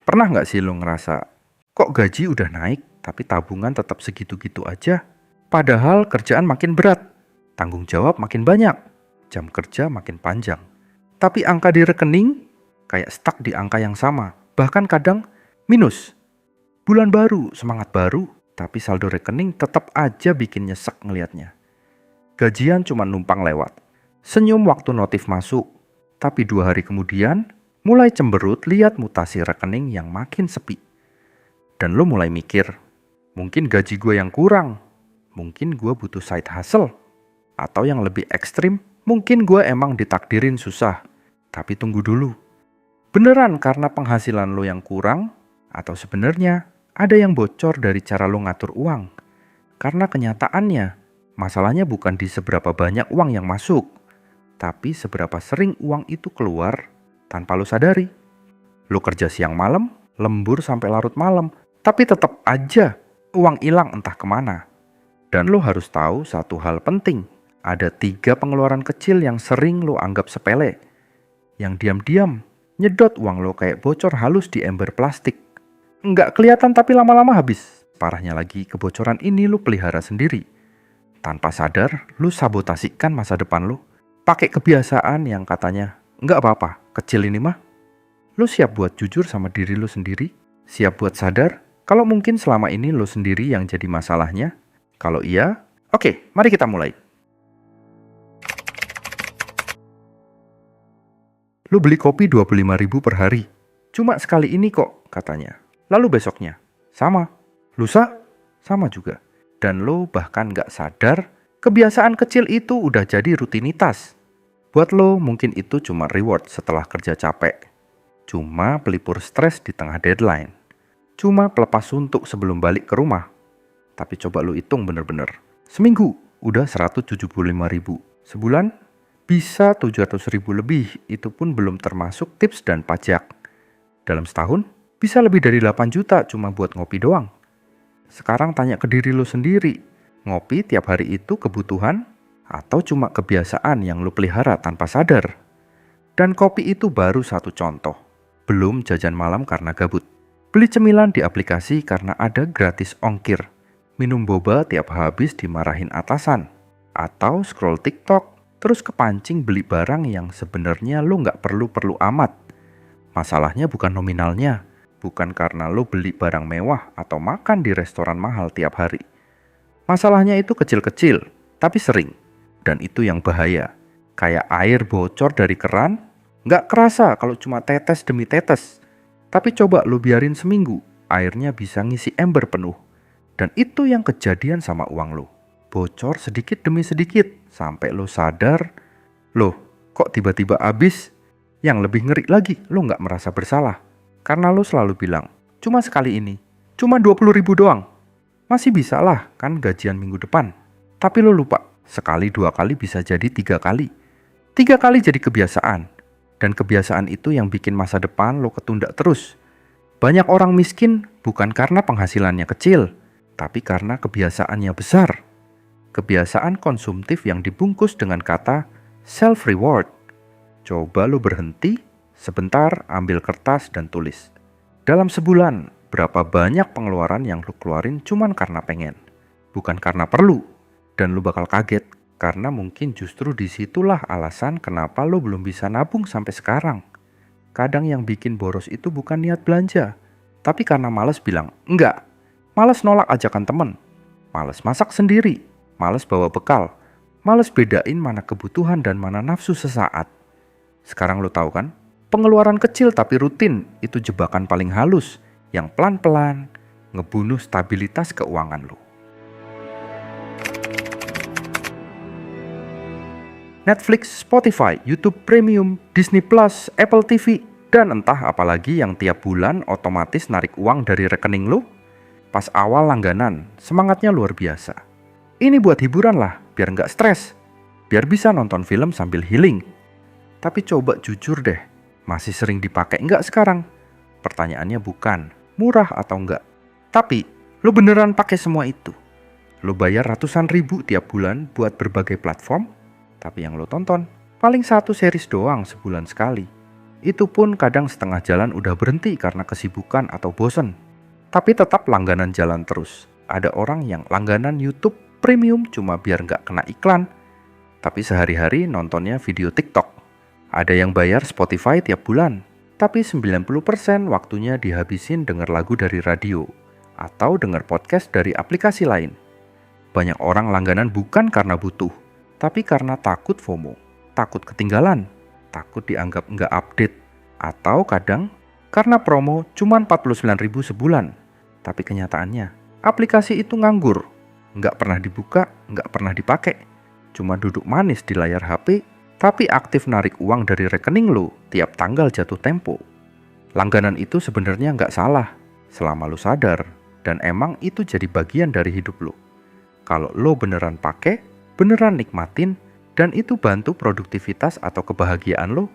Pernah nggak sih lo ngerasa, kok gaji udah naik tapi tabungan tetap segitu-gitu aja? Padahal kerjaan makin berat, tanggung jawab makin banyak, jam kerja makin panjang. Tapi angka di rekening kayak stuck di angka yang sama, bahkan kadang minus. Bulan baru, semangat baru, tapi saldo rekening tetap aja bikin nyesek ngelihatnya. Gajian cuma numpang lewat. Senyum waktu notif masuk, tapi 2 hari kemudian mulai cemberut lihat mutasi rekening yang makin sepi. Dan lo mulai mikir, mungkin gaji gue yang kurang, mungkin gue butuh side hustle. Atau yang lebih ekstrim, mungkin gue emang ditakdirin susah. Tapi tunggu dulu, beneran karena penghasilan lo yang kurang? Atau sebenarnya ada yang bocor dari cara lo ngatur uang? Karena kenyataannya, masalahnya bukan di seberapa banyak uang yang masuk, tapi seberapa sering uang itu keluar tanpa lo sadari. Lo kerja siang malam, lembur sampai larut malam, tapi tetap aja uang hilang entah kemana. Dan lo harus tahu satu hal penting. Ada 3 pengeluaran kecil yang sering lo anggap sepele. Yang diam-diam nyedot uang lo kayak bocor halus di ember plastik. Nggak kelihatan tapi lama-lama habis. Parahnya lagi, kebocoran ini lo pelihara sendiri. Tanpa sadar, lo sabotasikan masa depan lo. Pakai kebiasaan yang katanya, nggak apa-apa, kecil ini mah. Lo siap buat jujur sama diri lo sendiri? Siap buat sadar kalau mungkin selama ini lo sendiri yang jadi masalahnya? Kalau iya, oke, mari kita mulai. Lo beli kopi 25.000 per hari. Cuma sekali ini kok, katanya. Lalu besoknya, sama. Lusa, sama juga. Dan lo bahkan gak sadar, kebiasaan kecil itu udah jadi rutinitas. Buat lo mungkin itu cuma reward setelah kerja capek. Cuma pelipur stres di tengah deadline. Cuma pelepas suntuk sebelum balik ke rumah. Tapi coba lo hitung bener-bener. Seminggu udah 175.000. Sebulan bisa 700.000 lebih. Itu pun belum termasuk tips dan pajak. Dalam setahun bisa lebih dari 8 juta cuma buat ngopi doang. Sekarang tanya ke diri lo sendiri, ngopi tiap hari itu kebutuhan atau cuma kebiasaan yang lo pelihara tanpa sadar? Dan kopi itu baru satu contoh. Belum jajan malam karena gabut. Beli cemilan di aplikasi karena ada gratis ongkir. Minum boba tiap habis dimarahin atasan. Atau scroll TikTok terus kepancing beli barang yang sebenarnya lo nggak perlu-perlu amat. Masalahnya bukan nominalnya. Bukan karena lo beli barang mewah atau makan di restoran mahal tiap hari. Masalahnya itu kecil-kecil, tapi sering. Dan itu yang bahaya. Kayak air bocor dari keran, nggak kerasa kalau cuma tetes demi tetes. Tapi coba lo biarin seminggu, airnya bisa ngisi ember penuh. Dan itu yang kejadian sama uang lo. Bocor sedikit demi sedikit, sampai lo sadar, loh kok tiba-tiba habis? Yang lebih ngeri lagi, lo nggak merasa bersalah. Karena lo selalu bilang, cuma sekali ini, cuma 20.000 doang. Masih bisa lah kan gajian minggu depan. Tapi lo lupa, sekali 2 kali bisa jadi 3 kali. 3 kali jadi kebiasaan. Dan kebiasaan itu yang bikin masa depan lo ketunda terus. Banyak orang miskin bukan karena penghasilannya kecil, tapi karena kebiasaannya besar. Kebiasaan konsumtif yang dibungkus dengan kata self-reward. Coba lo berhenti, sebentar ambil kertas dan tulis. Dalam sebulan, berapa banyak pengeluaran yang lo keluarin cuman karena pengen. Bukan karena perlu. Dan lo bakal kaget, karena mungkin justru disitulah alasan kenapa lo belum bisa nabung sampai sekarang. Kadang yang bikin boros itu bukan niat belanja, tapi karena males bilang enggak. Males nolak ajakan temen. Males masak sendiri. Males bawa bekal. Males bedain mana kebutuhan dan mana nafsu sesaat. Sekarang lo tahu kan? Pengeluaran kecil tapi rutin itu jebakan paling halus yang pelan-pelan ngebunuh stabilitas keuangan lo. Netflix, Spotify, YouTube Premium, Disney Plus, Apple TV, dan entah apalagi yang tiap bulan otomatis narik uang dari rekening lo. Pas awal langganan, semangatnya luar biasa. Ini buat hiburan lah, biar nggak stres. Biar bisa nonton film sambil healing. Tapi coba jujur deh, masih sering dipakai nggak sekarang? Pertanyaannya bukan murah atau enggak. Tapi, lo beneran pakai semua itu? Lo bayar ratusan ribu tiap bulan buat berbagai platform, tapi yang lo tonton paling 1 series doang sebulan sekali. Itu pun kadang setengah jalan udah berhenti karena kesibukan atau bosen. Tapi tetap langganan jalan terus. Ada orang yang langganan YouTube Premium cuma biar nggak kena iklan. Tapi sehari-hari nontonnya video TikTok. Ada yang bayar Spotify tiap bulan. Tapi 90% waktunya dihabisin denger lagu dari radio. Atau denger podcast dari aplikasi lain. Banyak orang langganan bukan karena butuh. Tapi karena takut FOMO. Takut ketinggalan. Takut dianggap nggak update. Atau kadang karena promo cuma 49.000 sebulan. Tapi kenyataannya aplikasi itu nganggur. Nggak pernah dibuka, nggak pernah dipakai. Cuma duduk manis di layar HP, tapi aktif narik uang dari rekening lo tiap tanggal jatuh tempo. Langganan itu sebenarnya nggak salah, selama lo sadar. Dan emang itu jadi bagian dari hidup lo. Kalau lo beneran pakai, beneran nikmatin, dan itu bantu produktivitas atau kebahagiaan lo,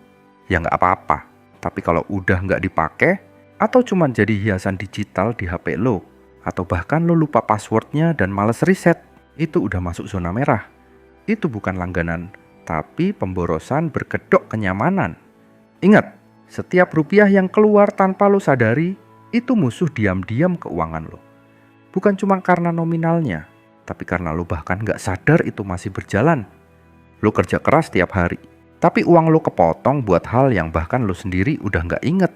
ya nggak apa-apa. Tapi kalau udah nggak dipakai, atau cuma jadi hiasan digital di HP lo, atau bahkan lo lupa passwordnya dan males reset, itu udah masuk zona merah. Itu bukan langganan, tapi pemborosan berkedok kenyamanan. Ingat, setiap rupiah yang keluar tanpa lo sadari, itu musuh diam-diam keuangan lo. Bukan cuma karena nominalnya, tapi karena lo bahkan nggak sadar itu masih berjalan. Lo kerja keras tiap hari, tapi uang lo kepotong buat hal yang bahkan lo sendiri udah nggak inget.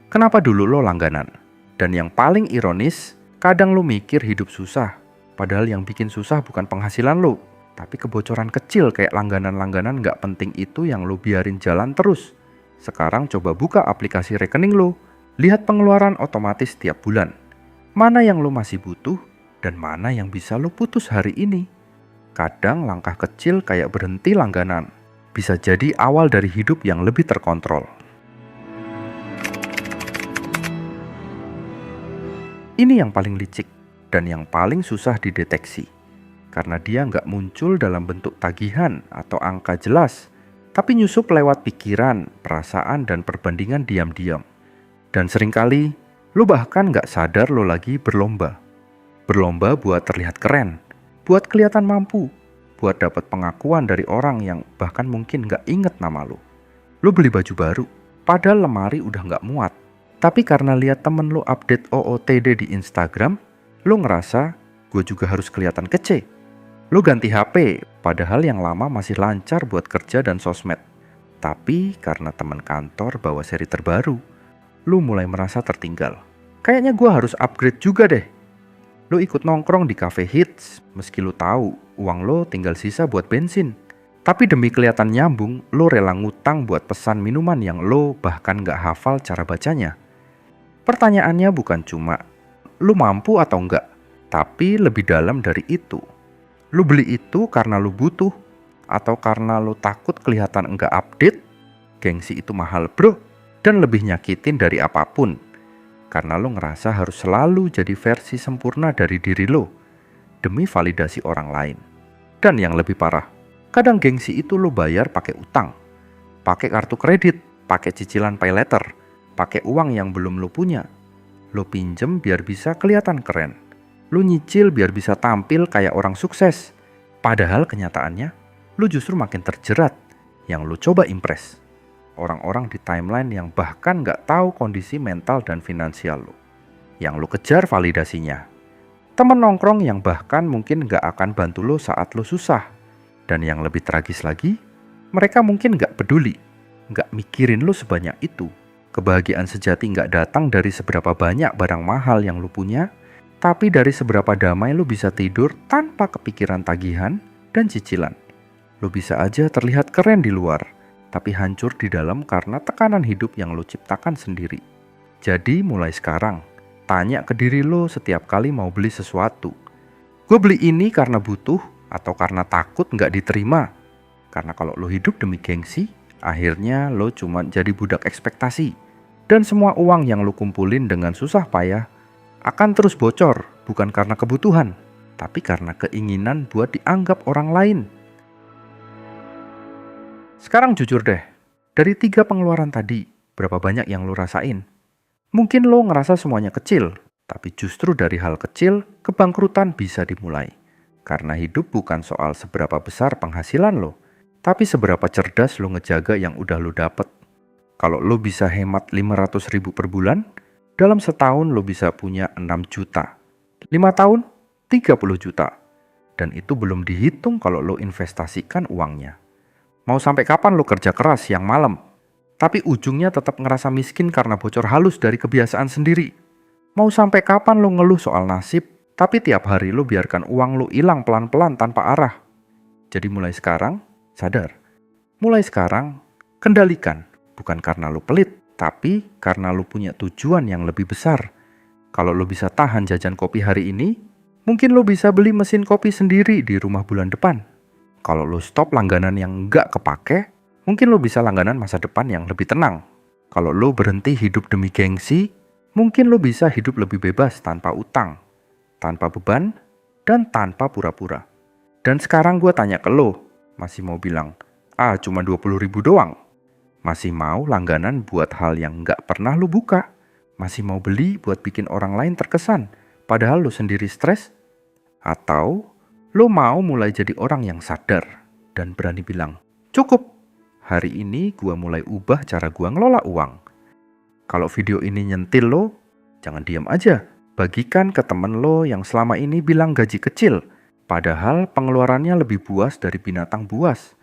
Kenapa dulu lo langganan? Dan yang paling ironis, kadang lo mikir hidup susah, padahal yang bikin susah bukan penghasilan lo, tapi kebocoran kecil kayak langganan-langganan nggak penting itu yang lo biarin jalan terus. Sekarang coba buka aplikasi rekening lo, lihat pengeluaran otomatis tiap bulan. Mana yang lo masih butuh, dan mana yang bisa lo putus hari ini. Kadang langkah kecil kayak berhenti langganan bisa jadi awal dari hidup yang lebih terkontrol. Ini yang paling licik dan yang paling susah dideteksi. Karena dia nggak muncul dalam bentuk tagihan atau angka jelas, tapi nyusup lewat pikiran, perasaan, dan perbandingan diam-diam. Dan seringkali, lo bahkan nggak sadar lo lagi berlomba. Berlomba buat terlihat keren, buat kelihatan mampu, buat dapat pengakuan dari orang yang bahkan mungkin nggak inget nama lo. Lo beli baju baru, padahal lemari udah nggak muat. Tapi karena lihat temen lo update OOTD di Instagram, lo ngerasa gue juga harus kelihatan kece. Lo ganti HP, padahal yang lama masih lancar buat kerja dan sosmed. Tapi karena teman kantor bawa seri terbaru, lo mulai merasa tertinggal. Kayaknya gue harus upgrade juga deh. Lo ikut nongkrong di cafe hits, meski lo tahu uang lo tinggal sisa buat bensin. Tapi demi kelihatan nyambung, lo rela ngutang buat pesan minuman yang lo bahkan gak hafal cara bacanya. Pertanyaannya bukan cuma, lo mampu atau enggak, tapi lebih dalam dari itu. Lo beli itu karena lo butuh, atau karena lo takut kelihatan enggak update. Gengsi itu mahal bro, dan lebih nyakitin dari apapun. Karena lo ngerasa harus selalu jadi versi sempurna dari diri lo, demi validasi orang lain. Dan yang lebih parah, kadang gengsi itu lo bayar pakai utang, pakai kartu kredit, pakai cicilan pay letter, pakai uang yang belum lo punya. Lo pinjem biar bisa kelihatan keren. Lo nyicil biar bisa tampil kayak orang sukses. Padahal kenyataannya, lo justru makin terjerat yang lo coba impress. Orang-orang di timeline yang bahkan gak tahu kondisi mental dan finansial lo. Yang lo kejar validasinya. Temen nongkrong yang bahkan mungkin gak akan bantu lo saat lo susah. Dan yang lebih tragis lagi, mereka mungkin gak peduli, gak mikirin lo sebanyak itu. Kebahagiaan sejati gak datang dari seberapa banyak barang mahal yang lo punya, tapi dari seberapa damai lo bisa tidur tanpa kepikiran tagihan dan cicilan. Lo bisa aja terlihat keren di luar, tapi hancur di dalam karena tekanan hidup yang lo ciptakan sendiri. Jadi mulai sekarang, tanya ke diri lo setiap kali mau beli sesuatu. Gue beli ini karena butuh atau karena takut nggak diterima? Karena kalau lo hidup demi gengsi, akhirnya lo cuma jadi budak ekspektasi. Dan semua uang yang lo kumpulin dengan susah payah akan terus bocor, bukan karena kebutuhan, tapi karena keinginan buat dianggap orang lain. Sekarang jujur deh, dari 3 pengeluaran tadi, berapa banyak yang lo rasain? Mungkin lo ngerasa semuanya kecil, tapi justru dari hal kecil, kebangkrutan bisa dimulai. Karena hidup bukan soal seberapa besar penghasilan lo, tapi seberapa cerdas lo ngejaga yang udah lo dapet. Kalau lo bisa hemat 500.000 per bulan, dalam setahun lo bisa punya 6 juta. 5 tahun, 30 juta. Dan itu belum dihitung kalau lo investasikan uangnya. Mau sampai kapan lo kerja keras siang malam, tapi ujungnya tetap ngerasa miskin karena bocor halus dari kebiasaan sendiri? Mau sampai kapan lo ngeluh soal nasib, tapi tiap hari lo biarkan uang lo hilang pelan-pelan tanpa arah? Jadi mulai sekarang, sadar. Mulai sekarang, kendalikan. Bukan karena lo pelit, tapi karena lo punya tujuan yang lebih besar. Kalau lo bisa tahan jajan kopi hari ini, mungkin lo bisa beli mesin kopi sendiri di rumah bulan depan. Kalau lo stop langganan yang nggak kepake, mungkin lo bisa langganan masa depan yang lebih tenang. Kalau lo berhenti hidup demi gengsi, mungkin lo bisa hidup lebih bebas tanpa utang, tanpa beban, dan tanpa pura-pura. Dan sekarang gue tanya ke lo, masih mau bilang, cuma 20.000 doang? Masih mau langganan buat hal yang nggak pernah lo buka? Masih mau beli buat bikin orang lain terkesan, padahal lo sendiri stres? Atau lo mau mulai jadi orang yang sadar dan berani bilang, cukup, hari ini gue mulai ubah cara gue ngelola uang. Kalau video ini nyentil lo, jangan diam aja. Bagikan ke temen lo yang selama ini bilang gaji kecil, padahal pengeluarannya lebih buas dari binatang buas.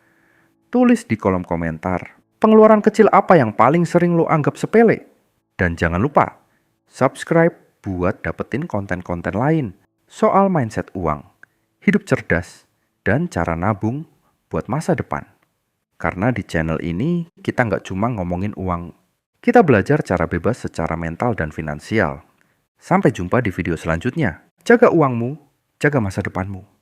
Tulis di kolom komentar, pengeluaran kecil apa yang paling sering lo anggap sepele? Dan jangan lupa, subscribe buat dapetin konten-konten lain soal mindset uang, hidup cerdas, dan cara nabung buat masa depan. Karena di channel ini, kita nggak cuma ngomongin uang, kita belajar cara bebas secara mental dan finansial. Sampai jumpa di video selanjutnya. Jaga uangmu, jaga masa depanmu.